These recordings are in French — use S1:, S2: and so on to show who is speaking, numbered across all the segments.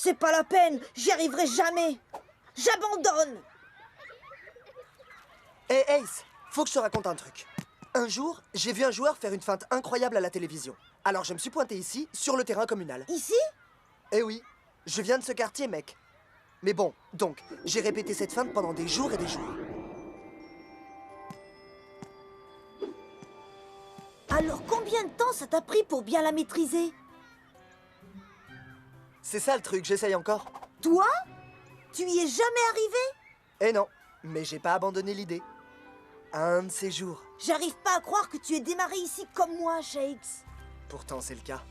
S1: C'est pas la peine, j'y arriverai jamais. J'abandonne.
S2: Hé Ace, faut que je te raconte un truc. Un jour, j'ai vu un joueur faire une feinte incroyable à la télévision. Alors je me suis pointé ici, sur le terrain communal.
S1: Ici?
S2: Eh oui, je viens de ce quartier, mec. Mais bon, donc, j'ai répété cette feinte pendant des jours et des jours.
S1: Alors combien de temps ça t'a pris pour bien la maîtriser?
S2: C'est ça le truc, j'essaye encore.
S1: Toi? Tu y es jamais arrivé?
S2: Eh non, mais j'ai pas abandonné l'idée. Un de ces jours.
S1: J'arrive pas à croire que tu aies démarré ici comme moi, Shakes.
S2: Pourtant, c'est le cas.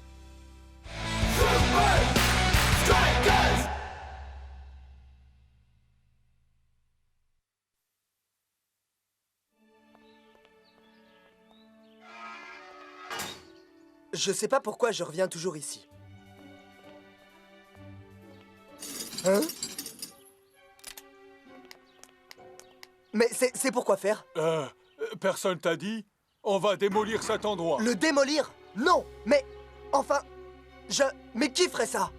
S2: Je sais pas pourquoi je reviens toujours ici. Hein? Mais c'est pourquoi faire?
S3: Personne t'a dit? On va démolir cet endroit.
S2: Le démolir? Non! Mais... Enfin... Mais qui ferait ça?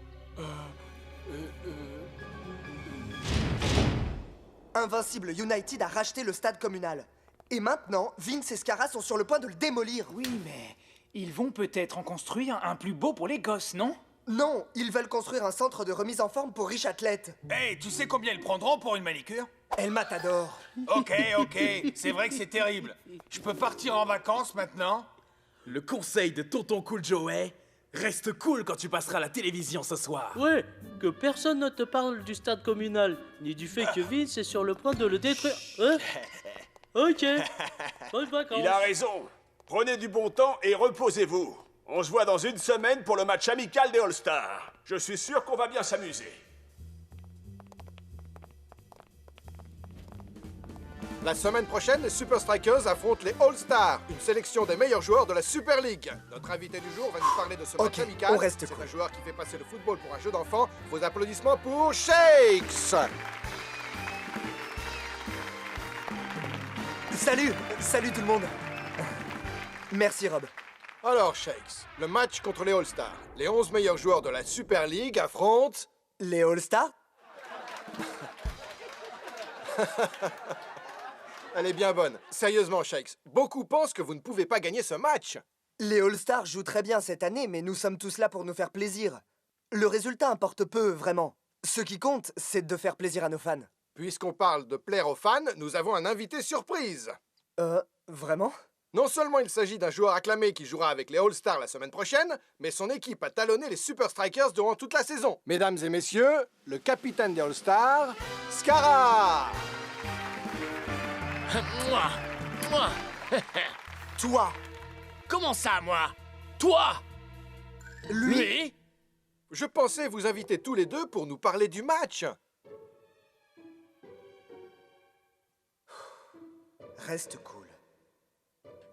S2: Invincible United a racheté le stade communal. Et maintenant, Vince et Scara sont sur le point de le démolir.
S4: Oui, mais ils vont peut-être en construire un plus beau pour les gosses, non?
S2: Non, ils veulent construire un centre de remise en forme pour riches athlètes.
S5: Hey, tu sais combien ils prendront pour une manicure?
S2: El Matador.
S5: Ok, c'est vrai que c'est terrible. Je peux partir en vacances maintenant?
S6: Le conseil de Tonton Cool Joey, reste cool quand tu passeras à la télévision ce soir.
S7: Ouais, que personne ne te parle du stade communal, ni du fait que Vince est sur le point de le détruire. Hein? Ok, bonnes vacances.
S8: Il a raison. Prenez du bon temps et reposez-vous. On se voit dans une semaine pour le match amical des All-Stars. Je suis sûr qu'on va bien s'amuser.
S9: La semaine prochaine, les Super Strikers affrontent les All-Stars, une sélection des meilleurs joueurs de la Super League. Notre invité du jour va nous parler de ce match amical.
S2: On reste
S9: C'est
S2: cool.
S9: un joueur qui fait passer le football pour un jeu d'enfant. Vos applaudissements pour Shakes.
S2: Salut tout le monde. Merci Rob.
S9: Alors Shakes, le match contre les All-Stars. Les 11 meilleurs joueurs de la Super League affrontent...
S2: Les All-Stars?
S9: Elle est bien bonne. Sérieusement Shakes, beaucoup pensent que vous ne pouvez pas gagner ce match.
S2: Les All-Stars jouent très bien cette année, mais nous sommes tous là pour nous faire plaisir. Le résultat importe peu, vraiment. Ce qui compte, c'est de faire plaisir à nos fans.
S9: Puisqu'on parle de plaire aux fans, nous avons un invité surprise.
S2: Vraiment?
S9: Non seulement il s'agit d'un joueur acclamé qui jouera avec les All-Stars la semaine prochaine, mais son équipe a talonné les Super Strikers durant toute la saison. Mesdames et messieurs, le capitaine des All-Stars, Scara!
S10: Moi
S2: Toi!
S10: Comment ça, moi? Toi?
S2: Lui?
S9: Je pensais vous inviter tous les deux pour nous parler du match.
S2: Reste cool.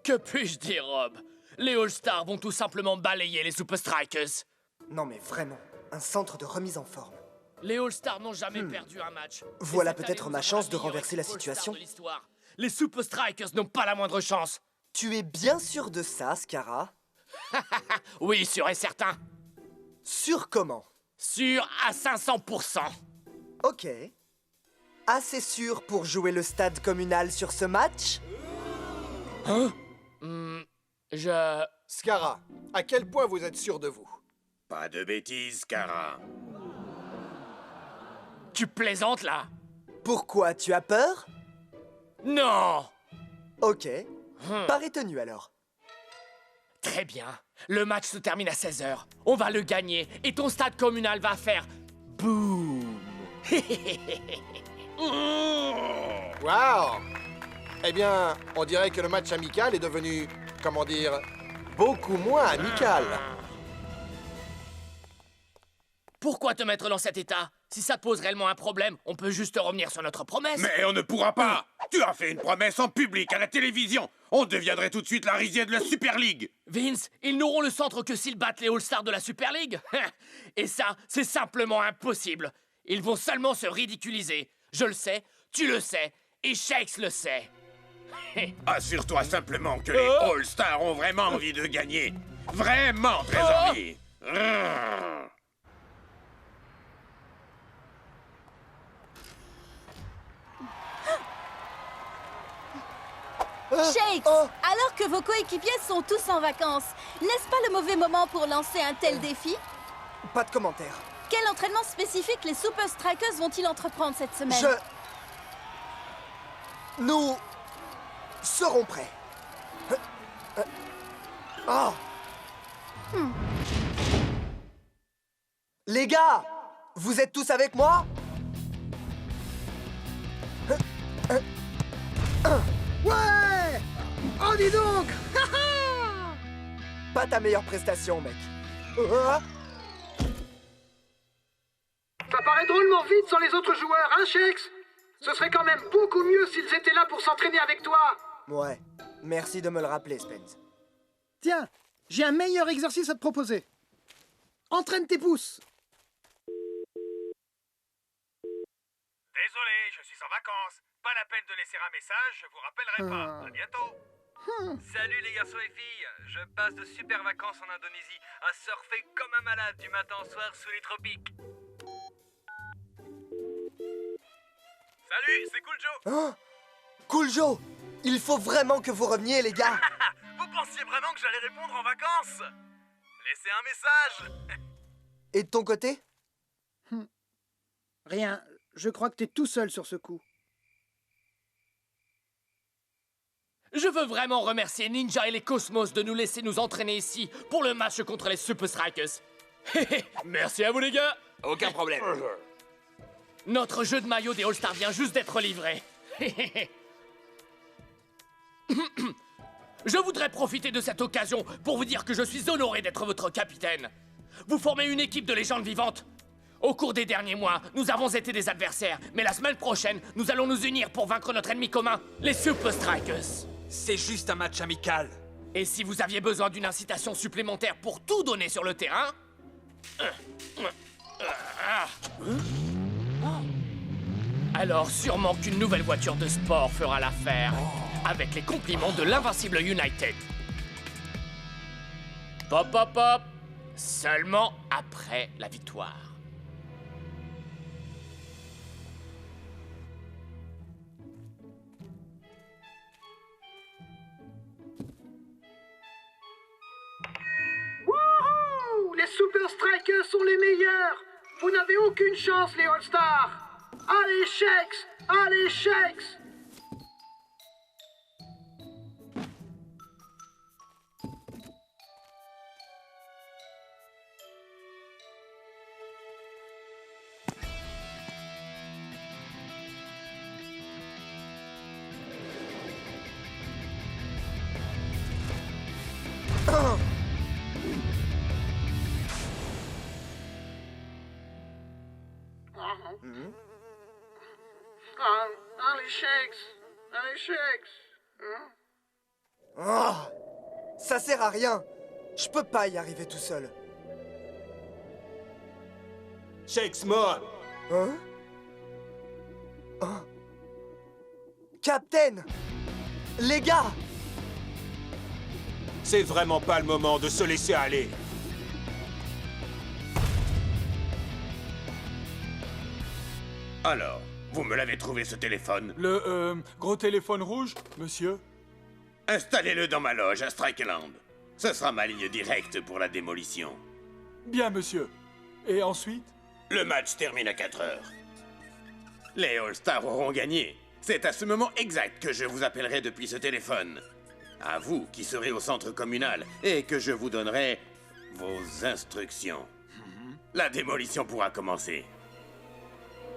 S10: Que puis-je dire, Rob? Les All-Stars vont tout simplement balayer les Super Strikers.
S2: Non mais vraiment, un centre de remise en forme.
S10: Les All-Stars n'ont jamais perdu un match.
S2: Voilà
S10: Et cette
S2: peut-être
S10: année,
S2: ma
S10: nous
S2: chance
S10: avons
S2: de
S10: meilleur
S2: renverser la
S10: équipe
S2: situation.
S10: All-Star de l'histoire. Les Super Strikers n'ont pas la moindre chance.
S2: Tu es bien sûr de ça, Scara?
S10: Oui, sûr et certain.
S2: Sûr comment?
S10: Sûr à 500%.
S2: Ok. Assez sûr pour jouer le stade communal sur ce match?
S10: Je...
S9: Scara, à quel point vous êtes sûr de vous?
S8: Pas de bêtises, Cara.
S10: Tu plaisantes, là?
S2: Pourquoi, tu as peur?
S10: Non!
S2: Ok. Parais tenu alors.
S10: Très bien. Le match se termine à 16h. On va le gagner et ton stade communal va faire... boum!
S9: Wow! Eh bien, on dirait que le match amical est devenu, comment dire, beaucoup moins amical.
S10: Pourquoi te mettre dans cet état? Si ça te pose réellement un problème, on peut juste revenir sur notre promesse.
S8: Mais on ne pourra pas. Tu as fait une promesse en public à la télévision. On deviendrait tout de suite la risée de la Super League.
S10: Vince, ils n'auront le centre que s'ils battent les All-Stars de la Super League. Et ça, c'est simplement impossible. Ils vont seulement se ridiculiser. Je le sais, tu le sais, et Shakes le sait.
S8: Assure-toi simplement que les All-Stars ont vraiment envie de gagner. Vraiment très envie.
S11: Shakes,
S2: Oh.
S11: alors que vos coéquipiers sont tous en vacances, n'est-ce pas le mauvais moment pour lancer un tel défi?
S2: Pas de commentaire.
S11: Quel entraînement spécifique les Super Strikers vont-ils entreprendre cette semaine?
S2: Nous serons prêts. Oh. Les gars, vous êtes tous avec moi?
S9: Ouais! Oh, dis donc!
S2: Pas ta meilleure prestation, mec.
S9: Ça paraît drôlement vite sans les autres joueurs, hein, Shakes? Ce serait quand même beaucoup mieux s'ils étaient là pour s'entraîner avec toi.
S2: Ouais, merci de me le rappeler, Spence.
S9: Tiens, j'ai un meilleur exercice à te proposer. Entraîne tes pouces.
S5: Désolé, je suis en vacances. Pas la peine de laisser un message, je vous rappellerai pas. À bientôt.
S12: Salut les garçons et filles, je passe de super vacances en Indonésie à surfer comme un malade du matin au soir sous les tropiques. Salut, c'est Cool Joe.
S2: Hein? Cool Joe, il faut vraiment que vous reveniez, les gars.
S12: Vous pensiez vraiment que j'allais répondre en vacances? Laissez un message.
S2: Et de ton côté?
S9: Rien, je crois que t'es tout seul sur ce coup.
S10: Je veux vraiment remercier Ninja et les Cosmos de nous laisser nous entraîner ici pour le match contre les Super Strikers. Merci à vous les gars.
S8: Aucun problème.
S10: Notre jeu de maillot des All-Stars vient juste d'être livré. Je voudrais profiter de cette occasion pour vous dire que je suis honoré d'être votre capitaine. Vous formez une équipe de légendes vivantes. Au cours des derniers mois, nous avons été des adversaires, mais la semaine prochaine, nous allons nous unir pour vaincre notre ennemi commun, les Super Strikers.
S6: C'est juste un match amical.
S10: Et si vous aviez besoin d'une incitation supplémentaire pour tout donner sur le terrain... Alors sûrement qu'une nouvelle voiture de sport fera l'affaire, avec les compliments de l'invincible United. Pop, pop, pop. Seulement après la victoire.
S9: Wouhou! Les Super Strikers sont les meilleurs! Vous n'avez aucune chance, les All-Stars! Allez, Shakes! Allez, Shakes! Allez, Shakes! Allez, Shakes!
S2: Oh, ça sert à rien. Je peux pas y arriver tout seul.
S8: Shakes mort.
S2: Hein? Oh. Captain! Les gars!
S8: C'est vraiment pas le moment de se laisser aller.
S5: Alors, vous me l'avez trouvé ce téléphone?
S3: Le gros téléphone rouge, monsieur?
S5: Installez-le dans ma loge à Strikeland. Ce sera ma ligne directe pour la démolition.
S3: Bien, monsieur. Et ensuite?
S5: Le match termine à 4 heures. Les All-Stars auront gagné. C'est à ce moment exact que je vous appellerai depuis ce téléphone. À vous qui serez au centre communal et que je vous donnerai vos instructions. La démolition pourra commencer.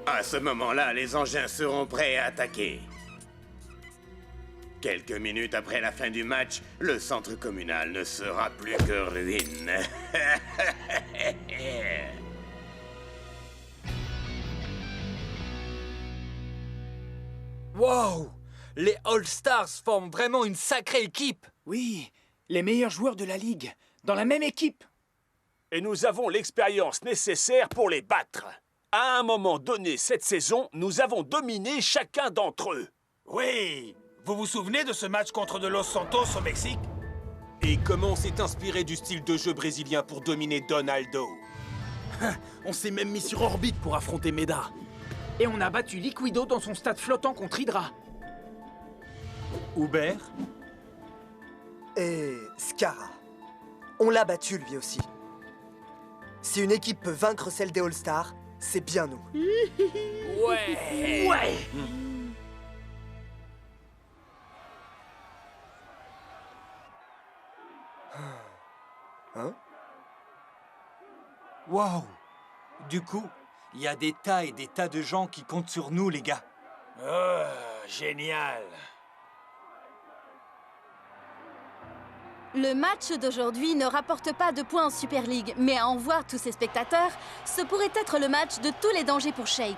S5: À ce moment-là, les engins seront prêts à attaquer. Quelques minutes après la fin du match, le centre communal ne sera plus que ruine.
S6: Wow! Les All-Stars forment vraiment une sacrée équipe.
S4: Oui, les meilleurs joueurs de la Ligue, dans la même équipe.
S8: Et nous avons l'expérience nécessaire pour les battre. À un moment donné cette saison, nous avons dominé chacun d'entre eux.
S5: Oui! Vous vous souvenez de ce match contre de Los Santos au Mexique?
S8: Et comment on s'est inspiré du style de jeu brésilien pour dominer Donaldo?
S6: On s'est même mis sur orbite pour affronter Meda.
S4: Et on a battu Liquido dans son stade flottant contre Hydra. Hubert?
S2: Et Scara. On l'a battu lui aussi. Si une équipe peut vaincre celle des All-Stars, c'est bien nous.
S10: Ouais.
S8: Ouais.
S2: Hein?
S4: Waouh! Du coup, il y a des tas et des tas de gens qui comptent sur nous, les gars.
S8: Oh, génial.
S11: Le match d'aujourd'hui ne rapporte pas de points en Super League, mais à en voir tous ces spectateurs, ce pourrait être le match de tous les dangers pour Shakes.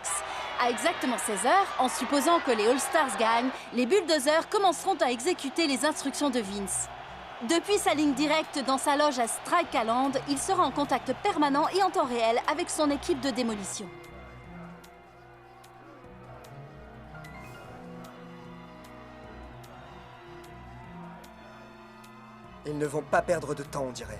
S11: À exactement 16h, en supposant que les All-Stars gagnent, les Bulldozers commenceront à exécuter les instructions de Vince. Depuis sa ligne directe dans sa loge à Strikeland, il sera en contact permanent et en temps réel avec son équipe de démolition.
S2: Ils ne vont pas perdre de temps, on dirait.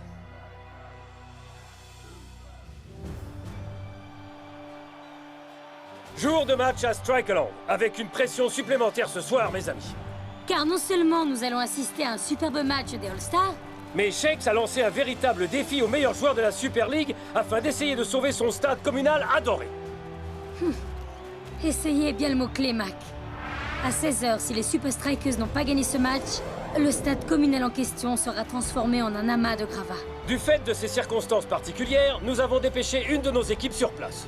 S13: Jour de match à Strikeland, avec une pression supplémentaire ce soir, mes amis.
S14: Car non seulement nous allons assister à un superbe match des All-Stars,
S13: mais Shakes a lancé un véritable défi aux meilleurs joueurs de la Super League afin d'essayer de sauver son stade communal adoré.
S14: Essayez bien le mot-clé, Mac. À 16h, si les Super Strikers n'ont pas gagné ce match, le stade communal en question sera transformé en un amas de gravats.
S13: Du fait de ces circonstances particulières, nous avons dépêché une de nos équipes sur place.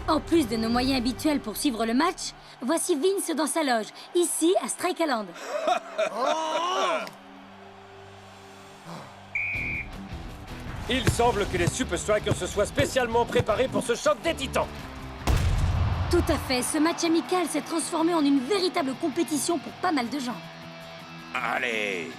S14: En plus de nos moyens habituels pour suivre le match, voici Vince dans sa loge, ici à Strikeland.
S13: Il semble que les Super Strikers se soient spécialement préparés pour ce choc des titans.
S14: Tout à fait, ce match amical s'est transformé en une véritable compétition pour pas mal de gens.
S5: Allez.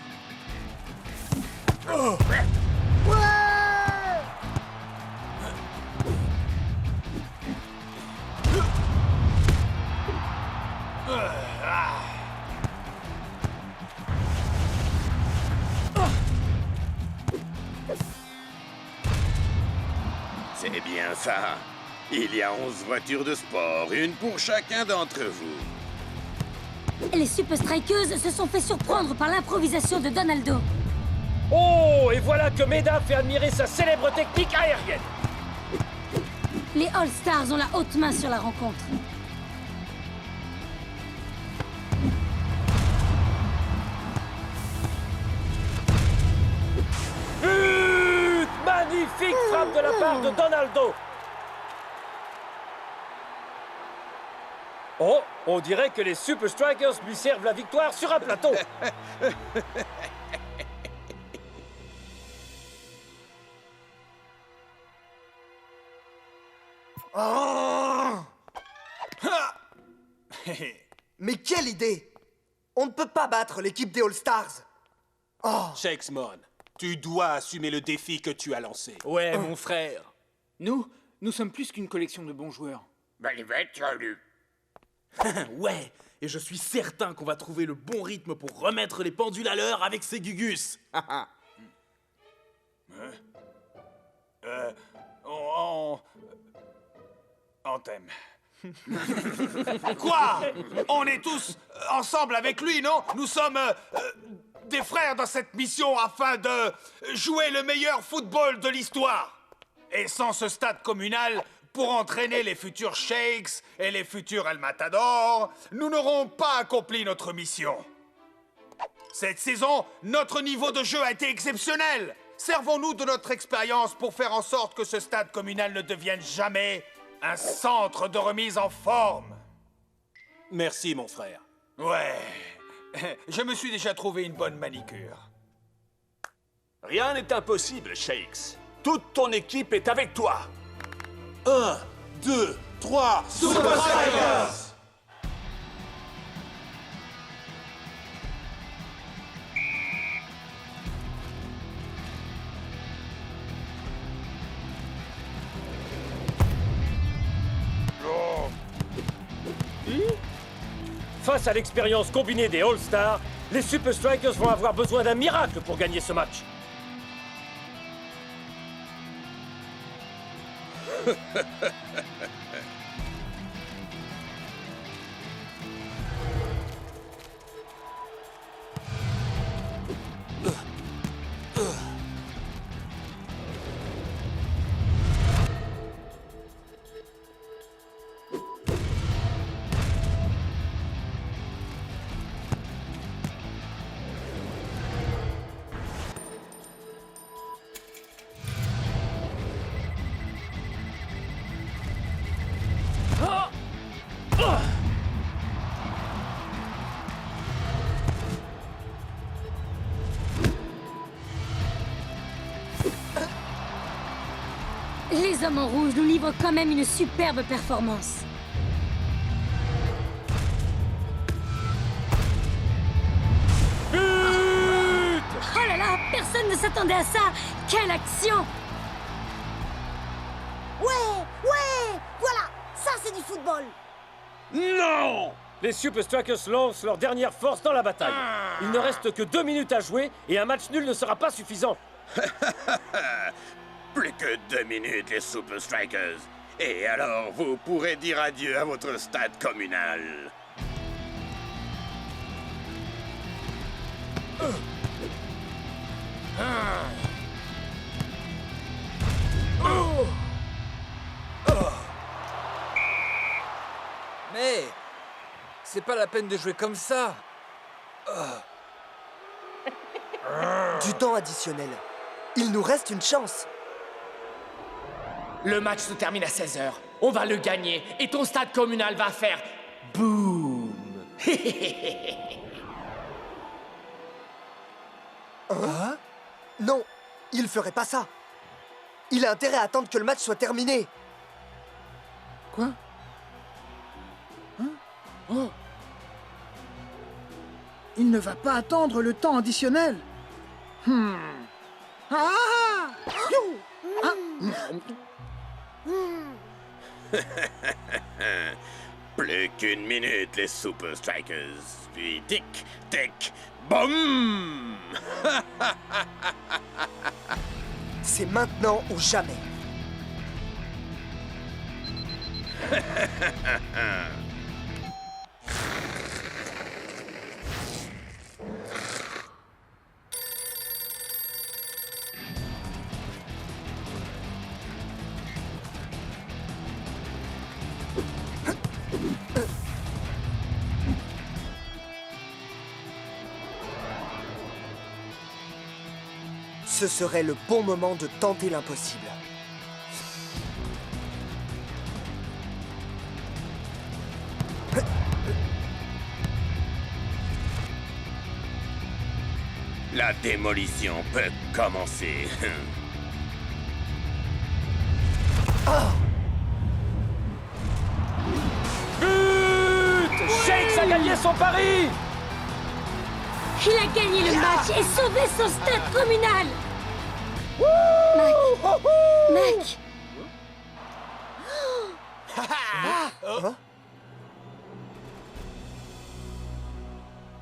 S5: C'est bien ça. Il y a 11 voitures de sport, une pour chacun d'entre vous.
S14: Les Super Strikers se sont fait surprendre par l'improvisation de Donaldo.
S13: Oh, et voilà que Meda fait admirer sa célèbre technique aérienne.
S14: Les All-Stars ont la haute main sur la rencontre.
S13: But! Magnifique frappe de la part de Donaldo. Oh, on dirait que les Super Strikers lui servent la victoire sur un plateau.
S2: Oh Mais quelle idée! On ne peut pas battre l'équipe des All-Stars. Oh
S6: Shakesmon, tu dois assumer le défi que tu as lancé.
S4: Ouais, mon frère. Nous sommes plus qu'une collection de bons joueurs.
S6: Ouais, et je suis certain qu'on va trouver le bon rythme pour remettre les pendules à l'heure avec ces Gugus.
S8: On t'aime. Quoi? On est tous ensemble avec lui, non? Nous sommes des frères dans cette mission afin de jouer le meilleur football de l'histoire. Et sans ce stade communal, pour entraîner les futurs Shakes et les futurs El Matador, nous n'aurons pas accompli notre mission. Cette saison, notre niveau de jeu a été exceptionnel. Servons-nous de notre expérience pour faire en sorte que ce stade communal ne devienne jamais un centre de remise en forme.
S6: Merci, mon frère.
S8: Ouais, je me suis déjà trouvé une bonne manicure. Rien n'est impossible, Shakes. Toute ton équipe est avec toi.
S6: 1, 2, 3, Super Strikers!
S13: Face à l'expérience combinée des All-Stars, les Super Strikers vont avoir besoin d'un miracle pour gagner ce match.
S14: Les hommes en rouge nous livrent quand même une superbe performance. Oh là là, personne ne s'attendait à ça. Quelle action!
S1: Ouais, ouais, voilà, ça c'est du football.
S13: Non! Les Super Strikers lancent leur dernière force dans la bataille. Il ne reste que 2 minutes à jouer et un match nul ne sera pas suffisant.
S5: Plus que 2 minutes, les Super Strikers. Et alors, vous pourrez dire adieu à votre stade communal.
S15: Mais c'est pas la peine de jouer comme ça.
S2: Du temps additionnel. Il nous reste une chance.
S10: Le match se termine à 16h. On va le gagner et ton stade communal va faire boum.
S2: Hein? Non, il ferait pas ça. Il a intérêt à attendre que le match soit terminé.
S9: Quoi? Hein? Oh! Il ne va pas attendre le temps additionnel. Ah! Ah!
S5: Plus qu'une minute, les Super Strikers. Puis tic, tic, boum.
S2: C'est maintenant ou jamais. Ce serait le bon moment de tenter l'impossible.
S5: La démolition peut commencer.
S13: But! Shakes a gagné son pari!
S14: Il a gagné le match et sauvé son stade communal. Mac.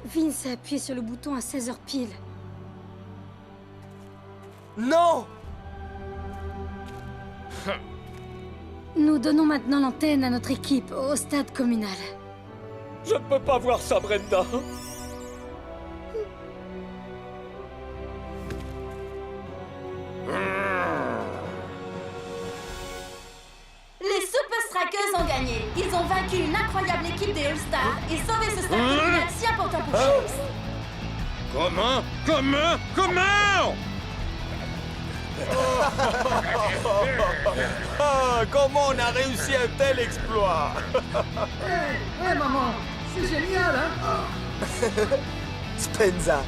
S14: Vince a appuyé sur le bouton à 16h pile.
S2: Non!
S14: Nous donnons maintenant l'antenne à notre équipe au stade communal.
S13: Je ne peux pas voir ça, Brenda.
S11: Les Super Strikers ont gagné. Ils ont vaincu une incroyable équipe des All-Stars et sauvé ce stade communal si important pour Shakes.
S5: Comment?
S8: Comment on a réussi un tel exploit?
S9: Ouais, maman, c'est génial, hein?
S2: Spenza.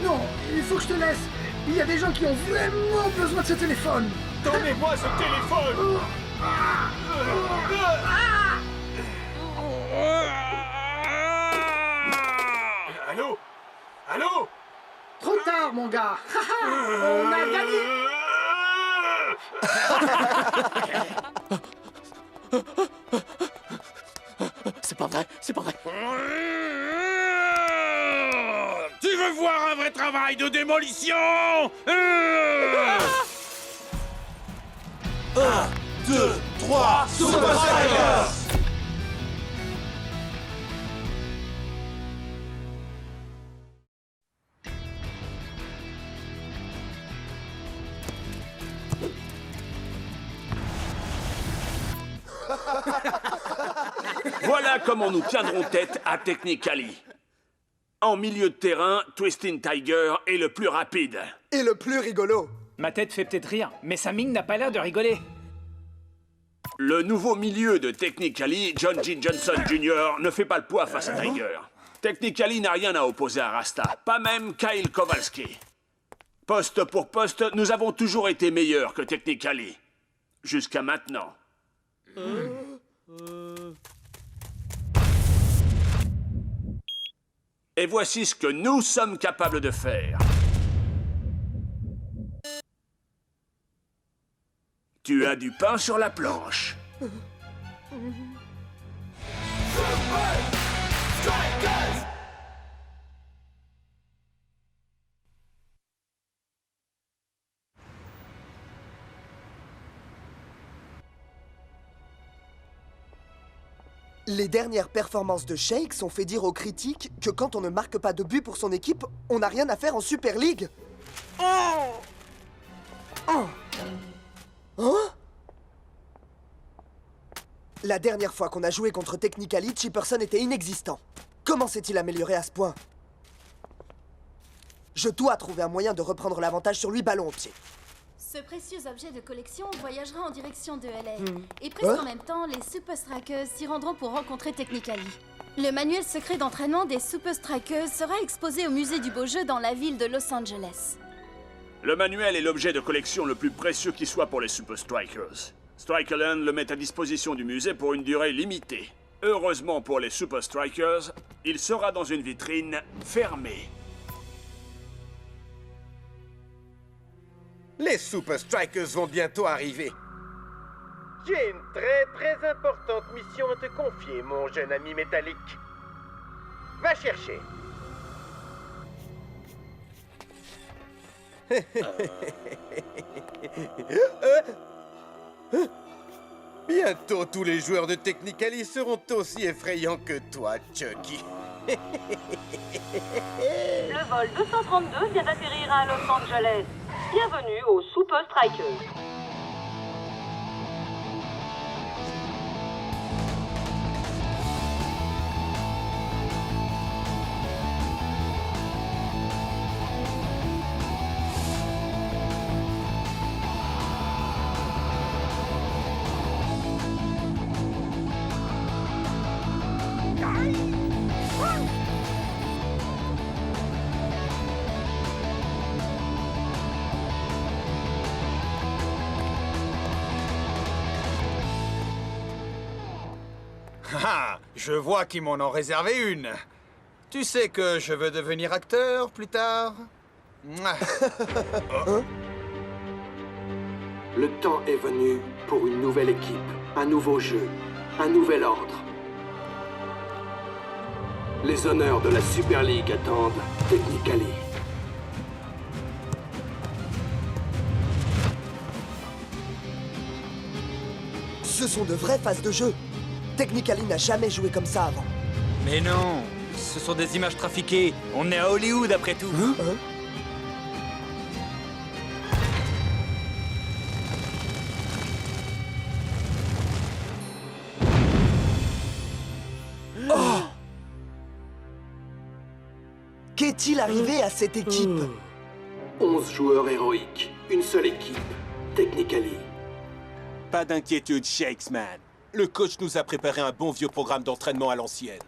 S9: Non, il faut que je te laisse. Il y a des gens qui ont vraiment besoin de ce téléphone.
S8: Donnez-moi ce téléphone! Allô? Allô?
S9: Trop tard, mon gars. On a gagné.
S10: C'est pas vrai, c'est pas vrai.
S5: Tu veux voir un vrai travail de démolition?
S8: 1, 2, 3, Super Strikers!
S16: Voilà comment nous tiendrons tête à Technically. En milieu de terrain, Twisting Tiger est le plus rapide.
S2: Et le plus rigolo.
S17: Ma tête fait peut-être rire, mais sa mine n'a pas l'air de rigoler.
S16: Le nouveau milieu de Technically, John G. Johnson Jr., ne fait pas le poids face à Tiger. Technically n'a rien à opposer à Rasta, pas même Kyle Kowalski. Poste pour poste, nous avons toujours été meilleurs que Technically. Jusqu'à maintenant. Et voici ce que nous sommes capables de faire. Tu as du pain sur la planche.
S2: Les dernières performances de Shakes ont fait dire aux critiques que quand on ne marque pas de but pour son équipe, on n'a rien à faire en Super League. Hein? La dernière fois qu'on a joué contre Technically, Chipperson était inexistant. Comment s'est-il amélioré à ce point? Je dois trouver un moyen de reprendre l'avantage sur lui ballon au pied.
S11: Ce précieux objet de collection voyagera en direction de LA. Et presque en même temps, les Super Strikers s'y rendront pour rencontrer Technically. Le manuel secret d'entraînement des Super Strikers sera exposé au musée du beau jeu dans la ville de Los Angeles.
S16: Le manuel est l'objet de collection le plus précieux qui soit pour les Super Strikers. Strikerland le met à disposition du musée pour une durée limitée. Heureusement pour les Super Strikers, il sera dans une vitrine fermée.
S5: Les Super Strikers vont bientôt arriver.
S18: J'ai une très importante mission à te confier, mon jeune ami métallique. Va chercher.
S5: Bientôt, tous les joueurs de Technically seront aussi effrayants que toi, Chucky.
S19: Le vol 232 vient d'atterrir à Los Angeles. Bienvenue aux Super Strikers.
S8: Ah, je vois qu'ils m'en ont réservé une. Tu sais que je veux devenir acteur plus tard?
S20: Le temps est venu pour une nouvelle équipe, un nouveau jeu, un nouvel ordre. Les honneurs de la Super League attendent Technically.
S2: Ce sont de vraies phases de jeu. Technically n'a jamais joué comme ça avant.
S4: Mais non, ce sont des images trafiquées. On est à Hollywood après tout.
S2: Oh! Qu'est-il arrivé à cette équipe?
S20: 11 joueurs héroïques, une seule équipe, Technically.
S21: Pas d'inquiétude, Shakesman. Le coach nous a préparé un bon vieux programme d'entraînement à l'ancienne.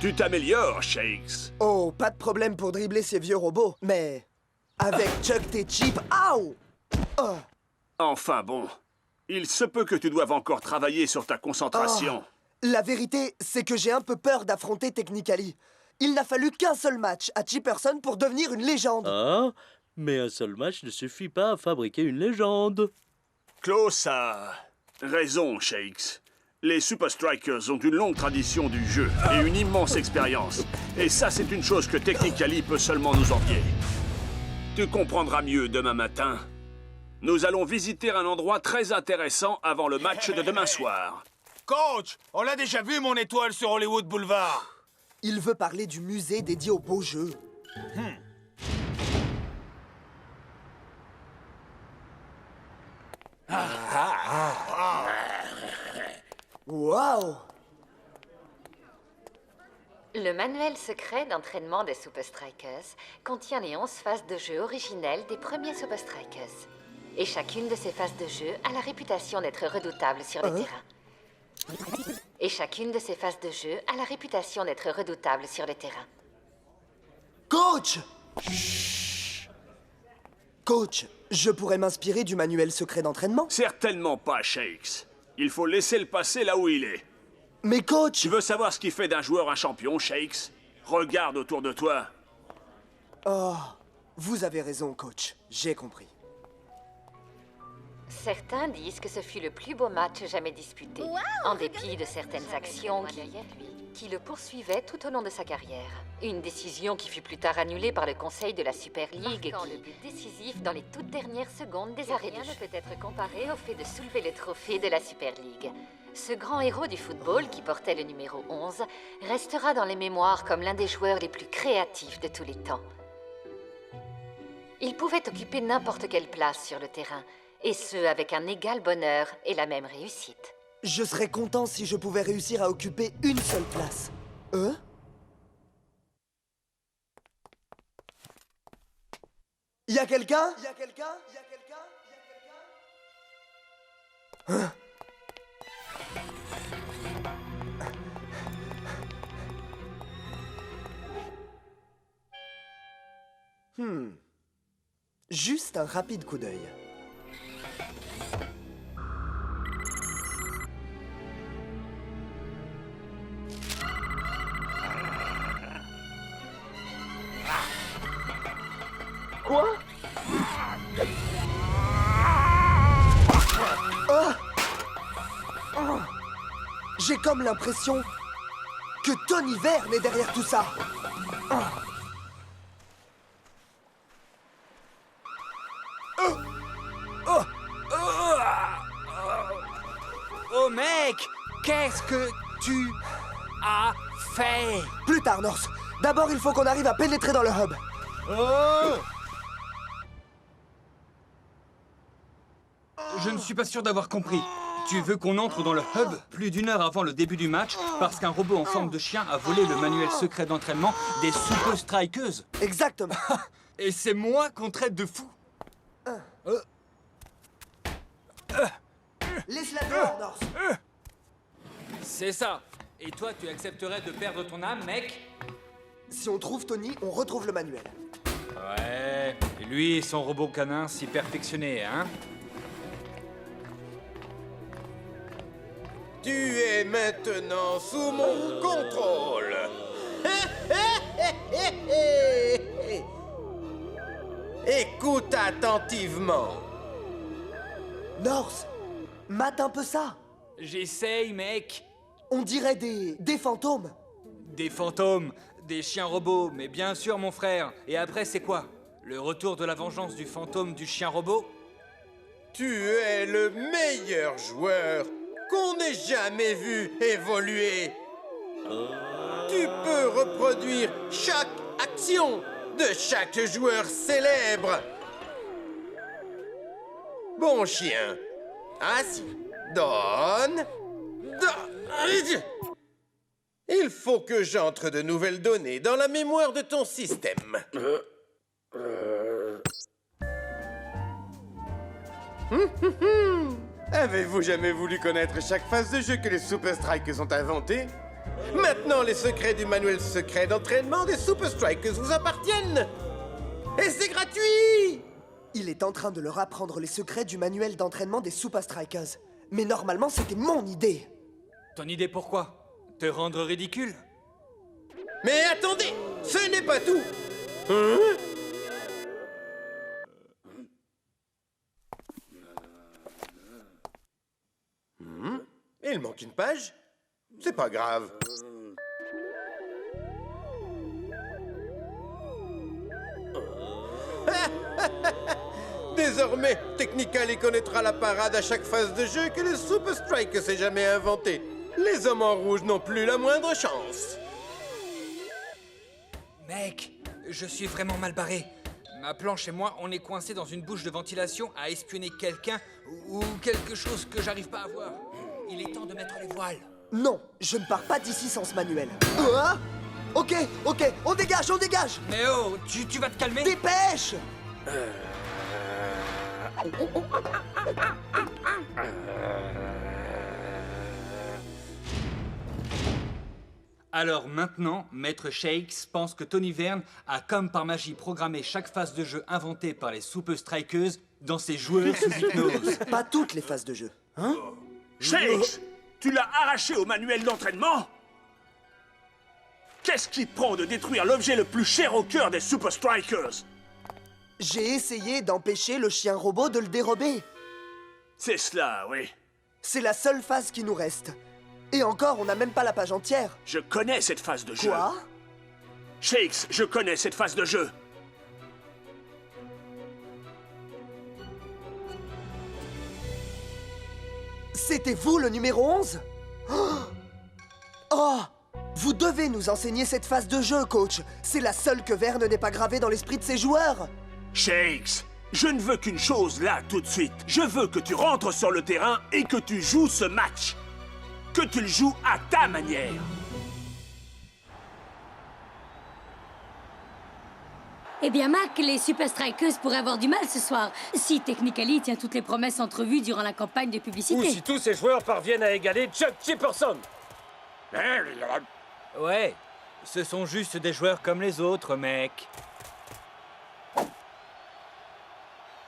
S16: Tu t'améliores, Shakes.
S2: Oh, pas de problème pour dribbler ces vieux robots, mais... Avec Chuck t'es cheap, aouh! Oh.
S16: Enfin bon, il se peut que tu doives encore travailler sur ta concentration.
S2: Oh. La vérité, c'est que j'ai un peu peur d'affronter Technically. Il n'a fallu qu'un seul match à Chipperson pour devenir une légende.
S7: Ah, mais un seul match ne suffit pas à fabriquer une légende.
S16: Klaus a raison, Shakes. Les Super Strikers ont une longue tradition du jeu et une immense expérience. Et ça, c'est une chose que Technically peut seulement nous envier. Tu comprendras mieux demain matin. Nous allons visiter un endroit très intéressant avant le match de demain soir.
S8: Coach, on l'a déjà vu, mon étoile sur Hollywood Boulevard.
S2: Il veut parler du musée dédié aux beaux jeux. Waouh!
S11: Le
S12: Le manuel secret d'entraînement des Super Strikers contient les 11 phases de jeu originelles des premiers Super Strikers. Et chacune de ces phases de jeu a la réputation d'être redoutable sur le terrain. Et chacune de ces phases de jeu a la réputation d'être redoutable sur le terrain.
S2: Coach! Coach, je pourrais m'inspirer du manuel secret d'entraînement?
S16: Certainement pas, Shakes. Il faut laisser le passé là où il est.
S2: Mais coach...
S16: Tu veux savoir ce qui fait d'un joueur un champion, Shakes? Regarde autour de toi.
S2: Oh, vous avez raison, coach. J'ai compris.
S12: Certains disent que ce fut le plus beau match jamais disputé, en dépit de certaines actions qui le poursuivaient tout au long de sa carrière. Une décision qui fut plus tard annulée par le conseil de la Super League, marquant le but décisif dans les toutes dernières secondes des arrêts de jeu. Rien ne peut être comparé au fait de soulever le trophée de la Super League. Ce grand héros du football, qui portait le numéro 11, restera dans les mémoires comme l'un des joueurs les plus créatifs de tous les temps. Il pouvait occuper n'importe quelle place sur le terrain, et ce, avec un égal bonheur et la même réussite.
S2: Je serais content si je pouvais réussir à occuper une seule place. Y a quelqu'un? Hein? Juste un rapide coup d'œil. Quoi? J'ai comme l'impression que Tony Verne est derrière tout ça.
S15: Oh mec, qu'est-ce que tu as fait?
S2: Plus tard, Norse. D'abord, il faut qu'on arrive à pénétrer dans le hub.
S22: Je ne suis pas sûr d'avoir compris. Tu veux qu'on entre dans le hub plus d'1 heure avant le début du match parce qu'un robot en forme de chien a volé le manuel secret d'entraînement des Super Strikers?
S2: Exactement.
S22: Et c'est moi qu'on traite de fou.
S2: Laisse-la dehors, Norse.
S22: C'est ça. Et toi, tu accepterais de perdre ton âme, mec?
S2: Si on trouve Tony, on retrouve le manuel.
S22: Ouais, et lui et son robot canin si perfectionné, hein?
S5: Tu es maintenant sous mon contrôle. Écoute attentivement.
S2: Norse, mate un peu ça.
S22: J'essaye, mec.
S2: On dirait des fantômes.
S22: Des fantômes, des chiens robots, mais bien sûr, mon frère. Et après, c'est quoi? Le retour de la vengeance du fantôme du chien robot?
S5: Tu es le meilleur joueur qu'on ait jamais vu évoluer. Tu peux reproduire chaque action de chaque joueur célèbre. Bon chien, assis, donne. Il faut que j'entre de nouvelles données dans la mémoire de ton système. Avez-vous jamais voulu connaître chaque phase de jeu que les Super Strikers ont inventée? Maintenant, les secrets du manuel secret d'entraînement des Super Strikers vous appartiennent! Et c'est gratuit!
S2: Il est en train de leur apprendre les secrets du manuel d'entraînement des Super Strikers. Mais normalement, c'était mon idée.
S22: Ton idée pourquoi? Te rendre ridicule?
S5: Mais attendez! Ce n'est pas tout! Il manque une page? C'est pas grave. Désormais, Technically connaîtra la parade à chaque phase de jeu que le Super Strike s'est jamais inventé. Les hommes en rouge n'ont plus la moindre chance.
S22: Mec, je suis vraiment mal barré. Ma planche et moi, on est coincés dans une bouche de ventilation à espionner quelqu'un ou quelque chose que j'arrive pas à voir. Il est temps de mettre les voiles.
S2: Non, je ne pars pas d'ici sans ce manuel. Ok, on dégage, on dégage.
S22: Mais oh, tu vas te calmer?
S2: Dépêche.
S4: Alors maintenant, Maître Shakes pense que Tony Verne a comme par magie programmé chaque phase de jeu inventée par les Super Strikers dans ses joueurs sous hypnose.
S2: Pas toutes les phases de jeu. Hein?
S16: Shakes, tu l'as arraché au manuel d'entraînement? Qu'est-ce qui te prend de détruire l'objet le plus cher au cœur des Super Strikers?
S2: J'ai essayé d'empêcher le chien robot de le dérober.
S16: C'est cela, oui.
S2: C'est la seule phase qui nous reste. Et encore, on n'a même pas la page entière.
S16: Je connais cette phase de jeu.
S2: Quoi?
S16: Shakes, je connais cette phase de jeu.
S2: C'était vous le numéro 11? Oh! Vous devez nous enseigner cette phase de jeu, coach. C'est la seule que Verne n'ait pas gravée dans l'esprit de ses joueurs.
S16: Shakes, je ne veux qu'une chose là, tout de suite. Je veux que tu rentres sur le terrain et que tu joues ce match. Que tu le joues à ta manière.
S14: Eh bien, Mac, les Super Strikers pourraient avoir du mal ce soir, si Technically tient toutes les promesses entrevues durant la campagne de publicité.
S13: Ou si tous ces joueurs parviennent à égaler Chuck Chipperson.
S22: Ouais, ce sont juste des joueurs comme les autres, mec.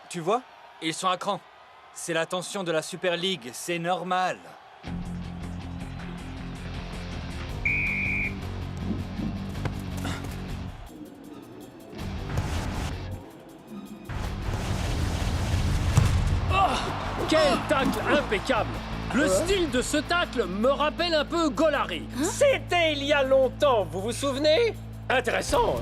S22: Tu vois? Ils sont à cran. C'est la tension de la Super League, c'est normal.
S13: Quel tacle impeccable! Le style de ce tacle me rappelle un peu Golari. C'était il y a longtemps, vous vous souvenez? Intéressant.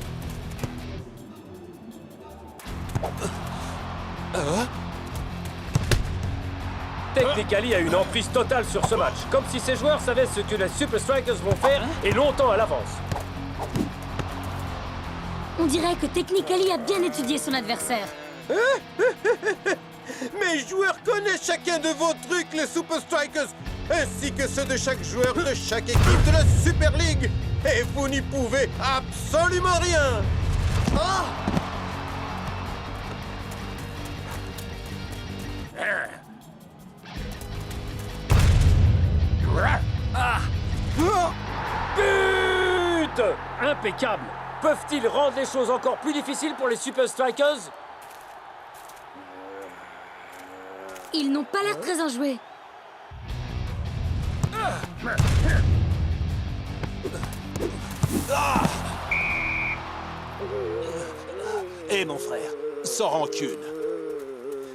S13: Technically a une emprise totale sur ce match, comme si ses joueurs savaient ce que les Super Strikers vont faire et longtemps à l'avance.
S14: On dirait que Technically a bien étudié son adversaire.
S18: Mes joueurs connaissent chacun de vos trucs, les Super Strikers, ainsi que ceux de chaque joueur de chaque équipe de la Super League. Et vous n'y pouvez absolument rien.
S2: Oh!
S13: But! Impeccable! Peuvent-ils rendre les choses encore plus difficiles pour les Super Strikers?
S14: Ils n'ont pas l'air très enjoués.
S21: Hé mon frère, sans rancune.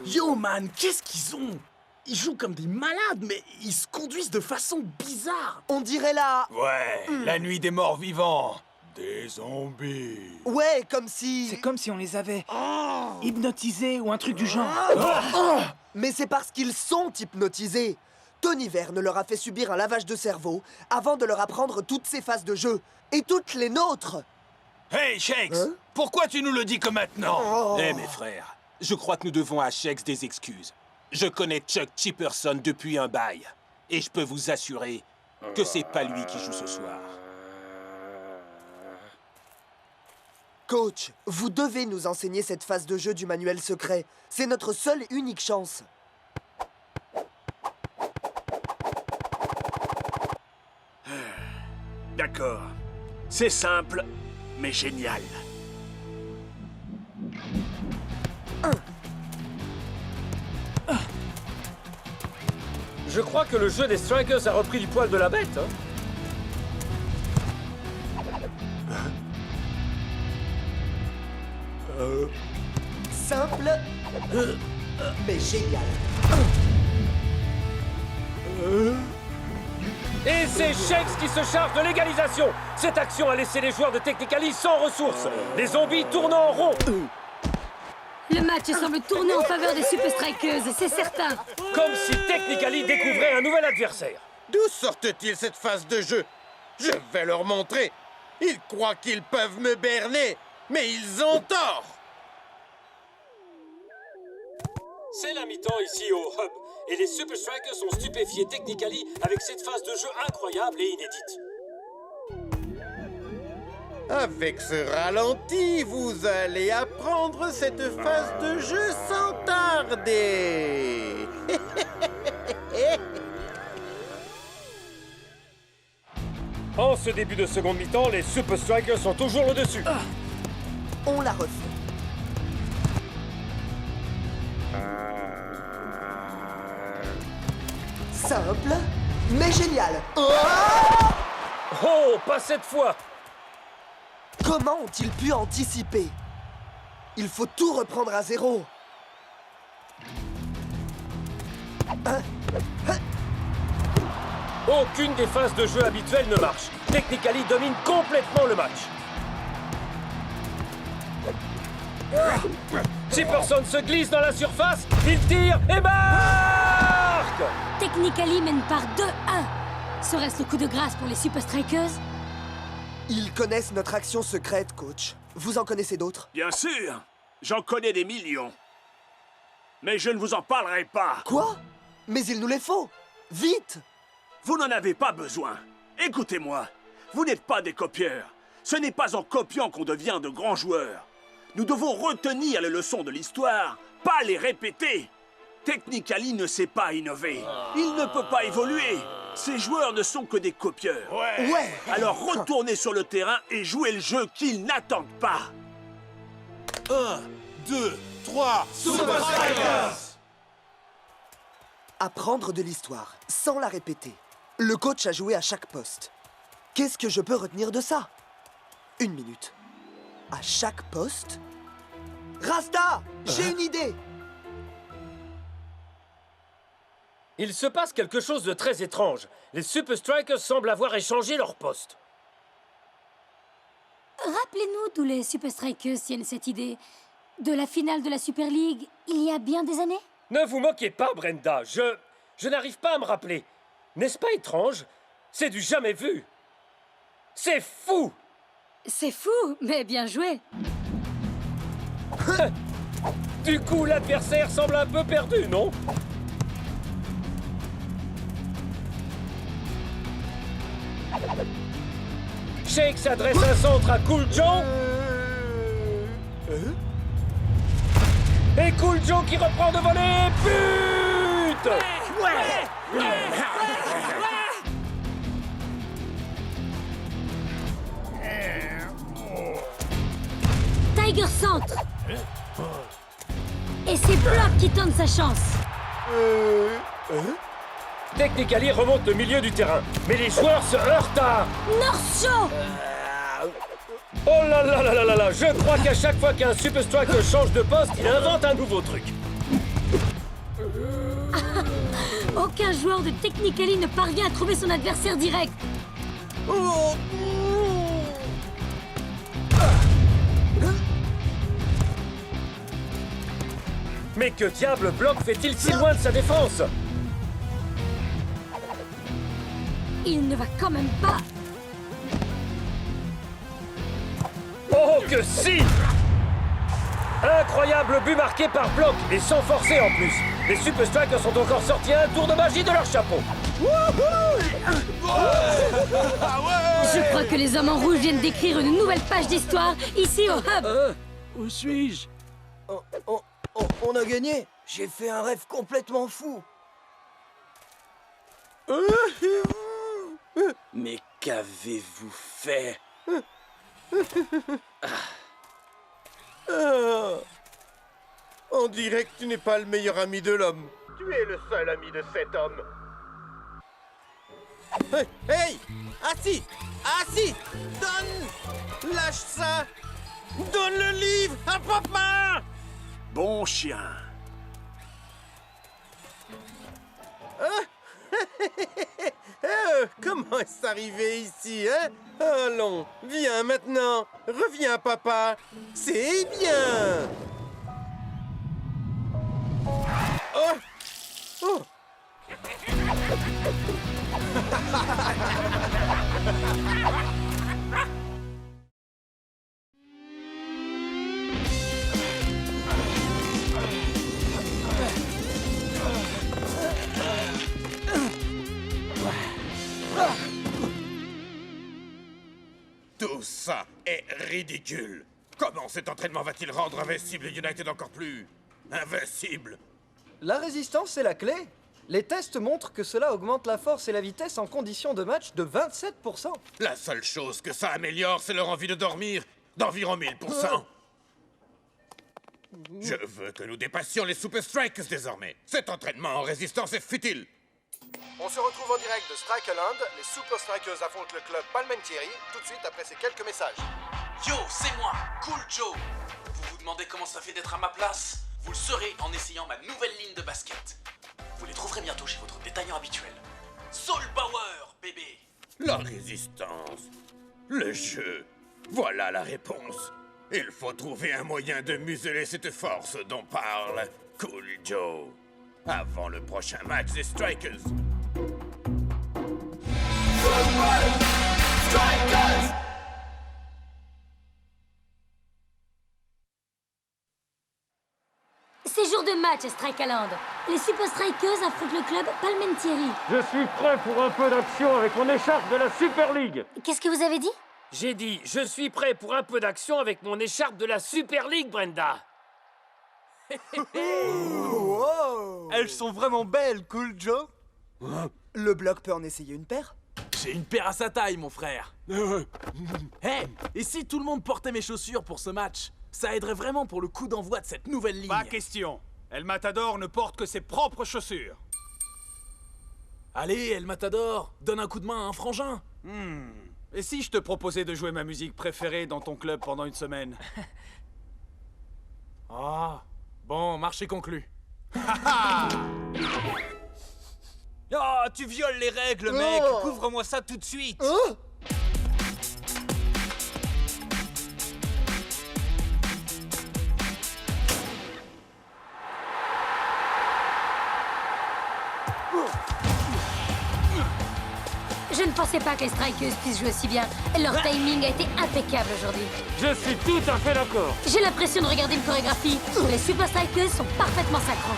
S3: Yo man, qu'est-ce qu'ils ont? Ils jouent comme des malades, mais ils se conduisent de façon bizarre.
S2: On dirait là...
S8: Ouais, la nuit des morts vivants. Des zombies.
S2: Ouais, comme si...
S17: C'est comme si on les avait hypnotisés ou un truc du genre.
S2: Mais c'est parce qu'ils sont hypnotisés. Tony Verne leur a fait subir un lavage de cerveau avant de leur apprendre toutes ces phases de jeu. Et toutes les nôtres.
S8: Hey, Shakes, pourquoi tu nous le dis que maintenant?
S21: Eh mes frères, je crois que nous devons à Shakes des excuses. Je connais Chuck Chipperson depuis un bail. Et je peux vous assurer que c'est pas lui qui joue ce soir.
S2: Coach, vous devez nous enseigner cette phase de jeu du manuel secret. C'est notre seule et unique chance.
S16: D'accord. C'est simple, mais génial.
S13: Je crois que le jeu des Strikers a repris du poil de la bête. Hein.
S2: Simple, mais génial.
S13: Et c'est Shakes qui se charge de l'égalisation. Cette action a laissé les joueurs de Technically sans ressources. Les zombies tournent en rond.
S14: Le match semble tourner en faveur des Super Strikers, c'est certain.
S13: Comme si Technically découvrait un nouvel adversaire.
S18: D'où sortent-ils cette phase de jeu? Je vais leur montrer. Ils croient qu'ils peuvent me berner, mais ils ont tort.
S13: C'est la mi-temps ici au Hub. Et les Super Strikers sont stupéfiés Technically avec cette phase de jeu incroyable et inédite.
S18: Avec ce ralenti, vous allez apprendre cette phase de jeu sans tarder.
S13: En ce début de seconde mi-temps, les Super Strikers sont toujours le dessus.
S2: On la refait. Simple, mais génial.
S13: Oh, pas cette fois!
S2: Comment ont-ils pu anticiper? Il faut tout reprendre à zéro.
S13: Aucune des phases de jeu habituelles ne marche. Technically domine complètement le match. Chipperson se glisse dans la surface, il tire et marque!
S14: Technically mène par 2-1. Serait-ce le coup de grâce pour les Super Strikers?
S2: Ils connaissent notre action secrète, coach. Vous en connaissez d'autres?
S16: Bien sûr, j'en connais des millions. Mais je ne vous en parlerai pas.
S2: Quoi? Mais il nous les faut. Vite!
S16: Vous n'en avez pas besoin. Écoutez-moi, vous n'êtes pas des copieurs. Ce n'est pas en copiant qu'on devient de grands joueurs. Nous devons retenir les leçons de l'histoire, pas les répéter. Technically ne sait pas innover. Il ne peut pas évoluer. Ces joueurs ne sont que des copieurs.
S2: Ouais.
S16: Alors retournez sur le terrain et jouez le jeu qu'ils n'attendent pas.
S21: 1, 2, 3, Super Strikers!
S2: Apprendre de l'histoire, sans la répéter. Le coach a joué à chaque poste. Qu'est-ce que je peux retenir de ça? 1 minute. À chaque poste? Rasta! J'ai une idée!
S13: Il se passe quelque chose de très étrange. Les Super Strikers semblent avoir échangé leur poste.
S14: Rappelez-nous d'où les Super Strikers tiennent cette idée. De la finale de la Super League, il y a bien des années?
S13: Ne vous moquez pas, Brenda. Je n'arrive pas à me rappeler. N'est-ce pas étrange? C'est du jamais vu. C'est fou!
S14: C'est fou, mais bien joué.
S13: Du coup, l'adversaire semble un peu perdu, non? Shake s'adresse un centre à Cool Joe. Et Cool Joe qui reprend de voler. But!
S14: Tiger centre. Et c'est Block qui tente sa chance.
S13: Technically remonte le milieu du terrain, mais les joueurs se heurtent à...
S14: North Show!
S13: Oh là là là là là là! Je crois qu'à chaque fois qu'un Super Striker change de poste, il invente un nouveau truc.
S14: Aucun joueur de Technically ne parvient à trouver son adversaire direct.
S13: Mais que diable Block fait-il si loin de sa défense?
S14: Il ne va quand même pas...
S13: Oh que si! Incroyable but marqué par Block, et sans forcer en plus. Les Super Strikers sont encore sortis un tour de magie de leur chapeau.
S14: Je crois que les hommes en rouge viennent d'écrire une nouvelle page d'histoire ici au Hub.
S1: Où suis-je? On a gagné. J'ai fait un rêve complètement fou.
S8: Mais qu'avez-vous fait?
S18: On dirait que tu n'es pas le meilleur ami de l'homme. Tu es le seul ami de cet homme. Hey! Assis! Assis! Donne! Lâche ça! Donne le livre à papa!
S16: Bon chien.
S18: Comment est-ce arrivé ici, hein? Allons, viens maintenant. Reviens, papa. C'est bien. Oh! Oh!
S5: Tous ça est ridicule. Comment cet entraînement va-t-il rendre invincible United encore plus invincible?
S1: La résistance, c'est la clé. Les tests montrent que cela augmente la force et la vitesse en conditions de match de 27%.
S5: La seule chose que ça améliore, c'est leur envie de dormir d'environ 1000%. Je veux que nous dépassions les Super Strikers désormais. Cet entraînement en résistance est futile.
S6: On se retrouve en direct de Strikeland. Les Super Strikers affrontent le club Palmentieri tout de suite après ces quelques messages.
S9: Yo, c'est moi, Cool Joe. Vous vous demandez comment ça fait d'être à ma place? Vous le saurez en essayant ma nouvelle ligne de basket. Vous les trouverez bientôt chez votre détaillant habituel. Soul Power, bébé.
S5: La résistance, le jeu, voilà la réponse. Il faut trouver un moyen de museler cette force dont parle Cool Joe. Avant le prochain match des Strikers.
S9: Strikers!
S14: C'est jour de match à Strikeland. Les Super Strikers affrontent le club Palmentieri.
S13: Je suis prêt pour un peu d'action avec mon écharpe de la Super League.
S14: Qu'est-ce que vous avez dit?
S13: J'ai dit, je suis prêt pour un peu d'action avec mon écharpe de la Super League, Brenda.
S2: Wow.
S3: Elles sont vraiment belles, Cool Joe.
S2: Le bloc peut en essayer une paire?
S3: J'ai une paire à sa taille, mon frère. Hey, et si tout le monde portait mes chaussures pour ce match? Ça aiderait vraiment pour le coup d'envoi de cette nouvelle ligne.
S8: Pas question. El Matador ne porte que ses propres chaussures.
S3: Allez, El Matador, donne un coup de main à un frangin.
S8: Et si je te proposais de jouer ma musique préférée dans ton club pendant une semaine?
S3: Ah, bon, marché conclu.
S22: Oh, tu violes les règles, mec. Couvre-moi ça tout de suite.
S14: Je ne pensais pas que les Strikers puissent jouer aussi bien. Leur timing a été impeccable aujourd'hui.
S13: Je suis tout à fait d'accord.
S14: J'ai l'impression de regarder une chorégraphie où les Super Strikers sont parfaitement synchro.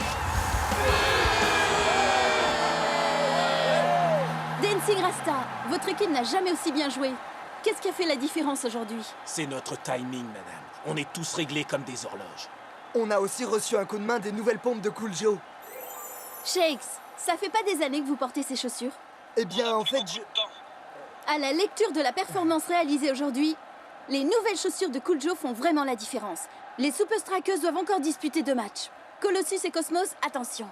S11: Dancing Rasta, votre équipe n'a jamais aussi bien joué. Qu'est-ce qui a fait la différence aujourd'hui?
S21: C'est notre timing, madame. On est tous réglés comme des horloges.
S2: On a aussi reçu un coup de main des nouvelles pompes de Cool Joe.
S11: Shakes, ça fait pas des années que vous portez ces chaussures?
S2: Eh bien, en fait,
S11: À la lecture de la performance réalisée aujourd'hui, les nouvelles chaussures de Cool Joe font vraiment la différence. Les Super Strikers doivent encore disputer 2 matchs. Colossus et Cosmos, attention.